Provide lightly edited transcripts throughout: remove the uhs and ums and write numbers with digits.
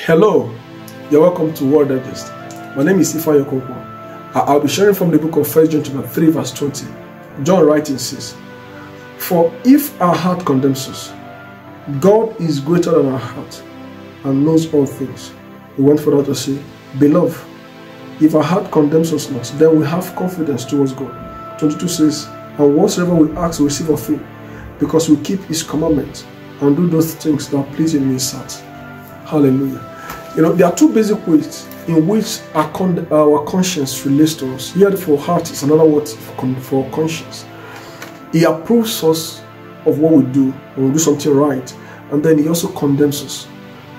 Hello, you're welcome to World Digest. My name is Ifeanyi Okonkwo. I'll be sharing from the book of 1 John chapter 3 verse 20. John writing says, "For if our heart condemns us, God is greater than our heart and knows all things." He went further to say, "Beloved, if our heart condemns us not, then we have confidence towards God." 22 says, "And whatsoever we ask, we receive of Him, because we keep His commandments and do those things that please Him in His sight." Hallelujah. There are two basic ways in which our conscience relates to us. Here for heart is another word for conscience. He approves us of what we do when we do something right, and then He also condemns us.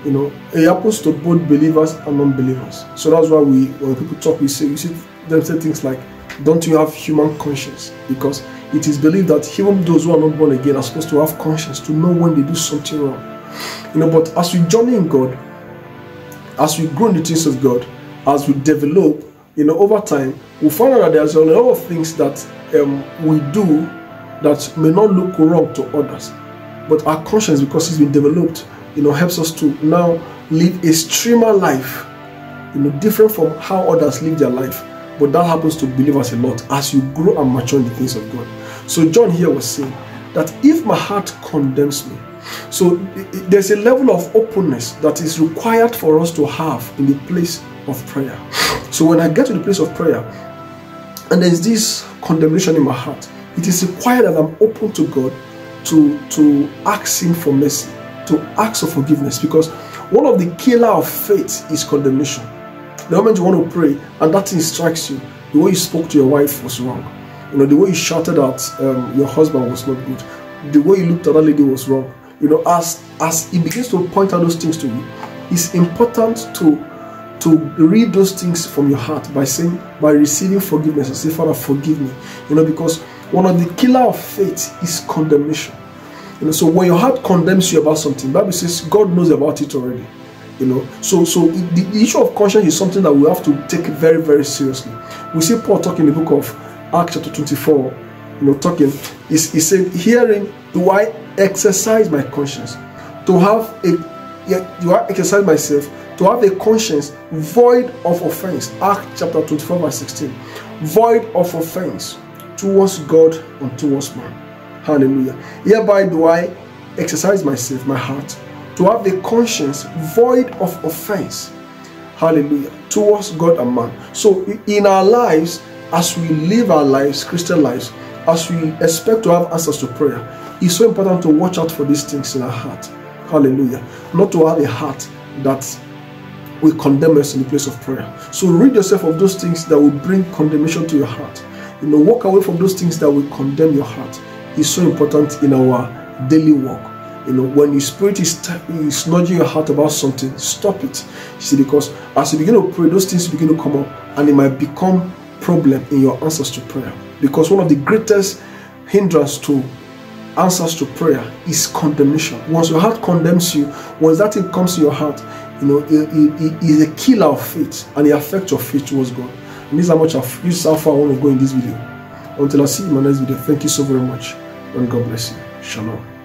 It happens to both believers and non-believers. So that's why when people talk, you see them say things like, "Don't you have human conscience?" Because it is believed that even those who are not born again are supposed to have conscience to know when they do something wrong. But as we journey in God, as we grow in the things of God, as we develop, over time, we find out that there's a lot of things that we do that may not look wrong to others. But our conscience, because it's been developed, helps us to now live a streamer life, different from how others live their life. But that happens to believers a lot as you grow and mature in the things of God. So John here was saying that if my heart condemns me, so there's a level of openness that is required for us to have in the place of prayer. So when I get to the place of prayer and there's this condemnation in my heart, it is required that I'm open to God to ask Him for mercy, to ask for forgiveness, because one of the killer of faith is condemnation. The moment you want to pray and that thing strikes you, the way you spoke to your wife was wrong. The way you shouted at your husband was not good. The way you looked at that lady was wrong. As He begins to point out those things to you, it's important to read those things from your heart by receiving forgiveness and say, "Father, forgive me." Because one of the killer of faith is condemnation. So when your heart condemns you about something, the Bible says God knows about it already. So the issue of conscience is something that we have to take very, very seriously. We see Paul talking in the book of Acts chapter 24, he said, "Herein do I exercise my conscience, do I exercise myself to have a conscience void of offense." Acts chapter 24 verse 16. Void of offense towards God and towards man. Hallelujah. "Hereby do I exercise myself, my heart, to have a conscience void of offense." Hallelujah. Towards God and man. So in our lives, as we live our lives, Christian lives, as we expect to have answers to prayer, it's so important to watch out for these things in our heart. Hallelujah. Not to have a heart that will condemn us in the place of prayer. So rid yourself of those things that will bring condemnation to your heart. Walk away from those things that will condemn your heart. It's so important in our daily walk. When your spirit is nudging your heart about something, stop it. Because as you begin to pray, those things begin to come up, and it might become problem in your answers to prayer. Because one of the greatest hindrance to answers to prayer is condemnation. Once your heart condemns you, once that thing comes to your heart, it is a killer of faith, and it affects your faith towards God. And this is how far I want to go in this video. Until I see you in my next video, thank you so very much, and God bless you. Shalom.